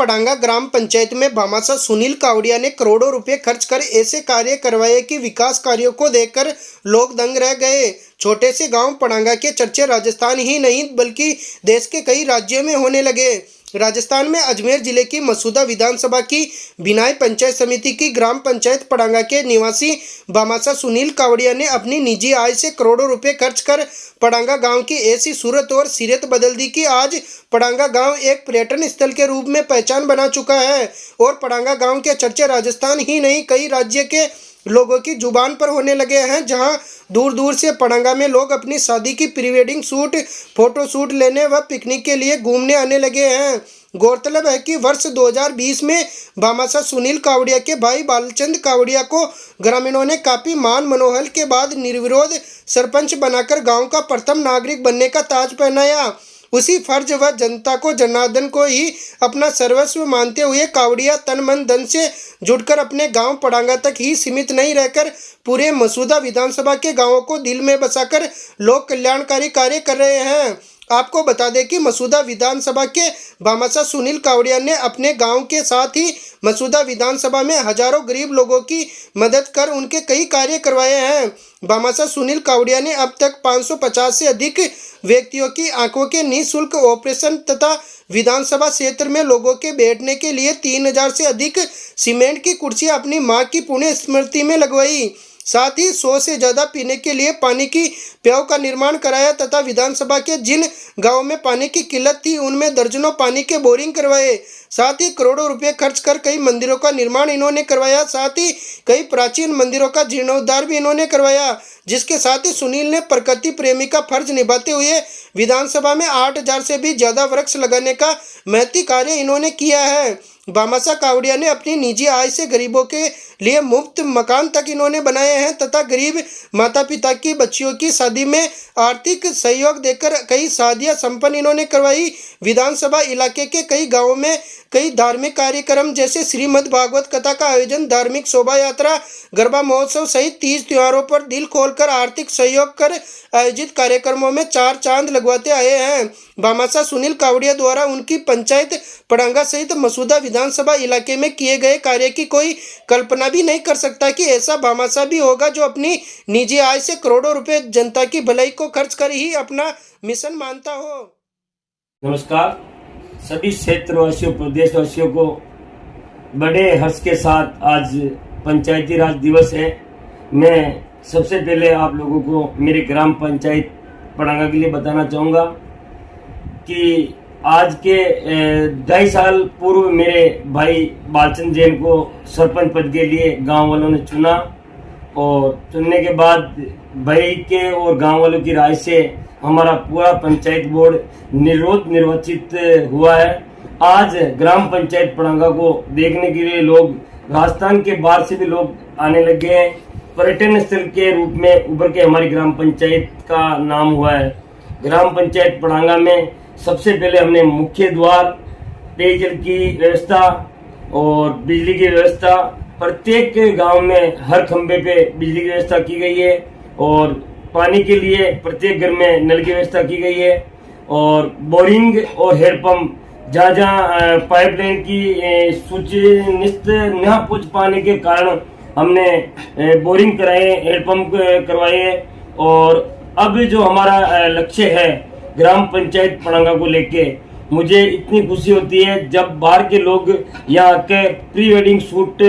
पड़ांगा ग्राम पंचायत में भामाशाह सुनील कावड़िया ने करोड़ों रुपए खर्च कर ऐसे कार्य करवाए कि विकास कार्यों को देखकर लोग दंग रह गए। छोटे से गांव पड़ांगा के चर्चे राजस्थान ही नहीं बल्कि देश के कई राज्यों में होने लगे। राजस्थान में अजमेर जिले की मसूदा विधानसभा की बिनाई पंचायत समिति की ग्राम पंचायत पड़ांगा के निवासी भामाशाह सुनील कावड़िया ने अपनी निजी आय से करोड़ों रुपए खर्च कर पड़ांगा गांव की ऐसी सूरत और सीरत बदल दी कि आज पड़ांगा गांव एक पर्यटन स्थल के रूप में पहचान बना चुका है और पड़ांगा गांव के चर्चे राजस्थान ही नहीं कई राज्य के लोगों की जुबान पर होने लगे हैं, जहां दूर दूर से पड़ांगा में लोग अपनी शादी की pre wedding shoot, photo shoot लेने व पिकनिक के लिए घूमने आने लगे हैं। गौरतलब है कि वर्ष 2020 में भामाशाह सुनील कावड़िया के भाई बालचंद कावड़िया को ग्रामीणों ने काफी मान मनोहल के बाद निर्विरोध सरपंच बनाकर गांव का प्रथम नागरिक बनने का ताज पहनाया। उसी फर्ज व जनता को जनार्दन को ही अपना सर्वस्व मानते हुए कावड़िया तन मन धन से जुटकर अपने गांव पड़ांगा तक ही सीमित नहीं रहकर पूरे मसूदा विधानसभा के गांवों को दिल में बसाकर लोक कल्याणकारी कार्य कर रहे हैं। आपको बता दें कि मसूदा विधानसभा के भामाशाह सुनील कावड़िया ने अपने गांव के साथ ही मसूदा विधानसभा में हजारों गरीब लोगों की मदद कर उनके कई कार्य करवाए हैं। भामाशाह सुनील कावड़िया ने अब तक 550 से अधिक व्यक्तियों की आंखों के निःशुल्क ऑपरेशन तथा विधानसभा क्षेत्र में लोगों के बैठने के लिए 3000 से अधिक सीमेंट की कुर्सियां अपनी मां की पुण्य स्मृति में लगवाई। साथ ही 100 से ज़्यादा पीने के लिए पानी की प्याऊ का निर्माण कराया तथा विधानसभा के जिन गांवों में पानी की किल्लत थी उनमें दर्जनों पानी के बोरिंग करवाए। साथ ही करोड़ों रुपए खर्च कर कई मंदिरों का निर्माण इन्होंने करवाया। साथ ही कई प्राचीन मंदिरों का जीर्णोद्धार भी इन्होंने करवाया, जिसके साथ ही सुनील ने प्रकृति प्रेमी का फर्ज निभाते हुए विधानसभा में 8000 से भी ज़्यादा वृक्ष लगाने का महती कार्य इन्होंने किया है। भामाशाह कावड़िया ने अपनी निजी आय से गरीबों के लिए मुफ्त मकान तक इन्होंने बनाए हैं तथा गरीब माता पिता की बच्चियों की शादी में आर्थिक सहयोग देकर कई शादियां संपन्न इन्होंने करवाई। विधानसभा इलाके के कई गांवों में कई धार्मिक कार्यक्रम जैसे श्रीमद् भागवत कथा का आयोजन, धार्मिक शोभा यात्रा, गरबा महोत्सव सहित 30 त्योहारों पर दिल खोलकर आर्थिक सहयोग कर आयोजित कार्यक्रमों में 4 चांद लगवाते आए हैं। भामाशाह सुनील कावड़िया द्वारा उनकी पंचायत पड़ांगा सहित मसूदा विधानसभा इलाके में किए गए कार्य की कोई कल्पना भी नहीं कर सकता कि ऐसा भामाशाह भी होगा जो अपनी निजी आय से करोड़ों रुपए जनता की भलाई को खर्च कर ही अपना मिशन मानता हो। नमस्कार सभी क्षेत्रवासियों, प्रदेशवासियों को बड़े हर्ष के साथ आज पंचायती राज दिवस है। मैं सबसे पहले आप लोगों को मेरे ग्राम पंचायत पड़ांगा के लिए बताना चाहूँगा कि आज के 2.5 साल पूर्व मेरे भाई बालचंद जैन को सरपंच पद के लिए गांव वालों ने चुना और चुनने के बाद भाई के और गांव वालों की राय से हमारा पूरा पंचायत बोर्ड निर्वाचित हुआ है। आज ग्राम पंचायत पड़ांगा को देखने के लिए लोग राजस्थान के बाहर से भी लोग आने लगे हैं। पर्यटन स्थल के रूप में उभर के हमारी ग्राम पंचायत का नाम हुआ है। ग्राम पंचायत पड़ांगा में सबसे पहले हमने मुख्य द्वार, पेयजल की व्यवस्था और बिजली की व्यवस्था, प्रत्येक गांव में हर खंबे पे बिजली की व्यवस्था की गई है और पानी के लिए प्रत्येक घर में नल की व्यवस्था की गई है और बोरिंग और हेडपंप जहाँ जहाँ पाइपलाइन की सुनिश्चित न पहुँच पाने के कारण हमने बोरिंग कराए, हेडपंप करवाए और अब जो हमारा लक्ष्य है ग्राम पंचायत पड़ांगा को लेके मुझे इतनी खुशी होती है जब बाहर के लोग यहाँ के प्री वेडिंग शूट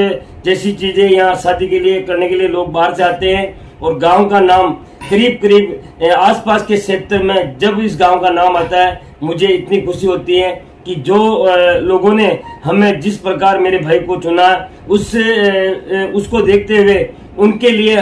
जैसी चीजें यहाँ शादी के लिए करने के लिए लोग बाहर से आते हैं और गांव का नाम करीब आसपास के क्षेत्र में जब इस गांव का नाम आता है मुझे इतनी खुशी होती है कि जो लोगों ने हमें जिस प्रकार मेरे भाई को चुना उसको देखते हुए उनके लिए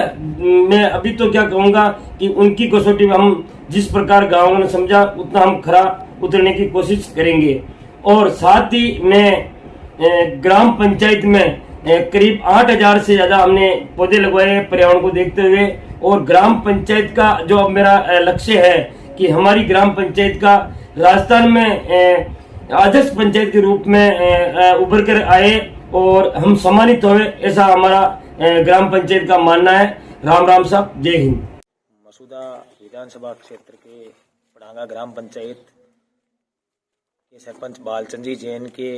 मैं अभी तो क्या कहूँगा कि उनकी कसौटी में हम जिस प्रकार गाँव ने समझा उतना हम खरा उतरने की कोशिश करेंगे। और साथ ही मैं ग्राम पंचायत में करीब 8000 से ज़्यादा हमने पौधे लगवाए पर्यावरण को देखते हुए और ग्राम पंचायत का जो अब मेरा लक्ष्य है कि हमारी ग्राम पंचायत का राजस्थान में आदर्श पंचायत के रूप में उभर कर आए और हम सम्मानित हुए, ऐसा हमारा ग्राम पंचायत का मानना है। राम राम साहब, जय हिंद। मसूदा विधानसभा क्षेत्र के पड़ांगा ग्राम पंचायत के सरपंच बालचंद जी जैन के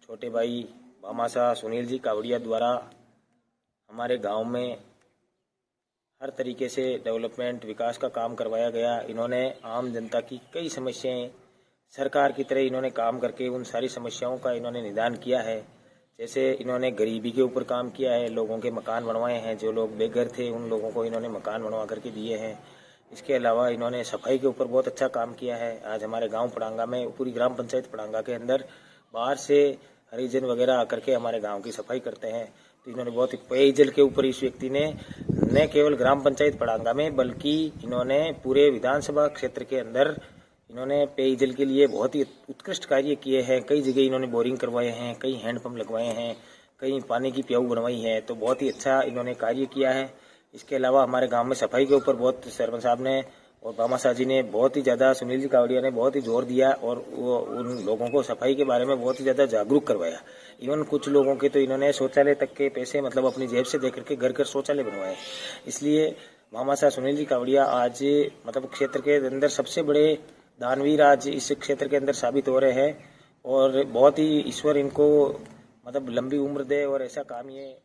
छोटे भाई भामाशाह सुनील जी कावड़िया द्वारा हमारे गांव में हर तरीके से डेवलपमेंट विकास का काम करवाया गया। इन्होंने आम जनता की कई समस्याएं सरकार की तरह इन्होंने काम करके उन सारी समस्याओं का इन्होंने निदान किया है। जैसे इन्होंने गरीबी के ऊपर काम किया है, लोगों के मकान बनवाए हैं, जो लोग बेघर थे उन लोगों को इन्होंने मकान बनवा करके दिए हैं। इसके अलावा इन्होंने सफाई के ऊपर बहुत अच्छा काम किया है। आज हमारे गांव पड़ांगा में, पूरी ग्राम पंचायत पड़ांगा के अंदर बाहर से हरिजन वगैरह आकर के हमारे गांव की सफाई करते हैं। तो इन्होंने बहुत, पेयजल के ऊपर इस व्यक्ति ने न केवल ग्राम पंचायत पड़ांगा में बल्कि इन्होंने पूरे विधानसभा क्षेत्र के अंदर इन्होंने पेयजल के लिए बहुत ही उत्कृष्ट कार्य किए हैं। कई जगह इन्होंने बोरिंग करवाए हैं, कई हैंडपंप लगवाए हैं, कई पानी की प्याऊ बनवाई है। तो बहुत ही अच्छा इन्होंने कार्य किया है। इसके अलावा हमारे गांव में सफाई के ऊपर बहुत सरपंच साहब ने और भामाशाह जी ने बहुत ही ज़्यादा, सुनील जी कावड़िया ने बहुत ही जोर दिया और वो उन लोगों को सफाई के बारे में बहुत ही ज़्यादा जागरूक करवाया। इवन कुछ लोगों के तो इन्होंने शौचालय तक के पैसे मतलब अपनी जेब से देकर के घर घर शौचालय बनवाए। इसलिए भामाशाह सुनील जी कावड़िया आज मतलब क्षेत्र के अंदर सबसे बड़े दानवीर आज इस क्षेत्र के अंदर साबित हो रहे हैं और बहुत ही ईश्वर इनको मतलब लंबी उम्र दे और ऐसा काम ये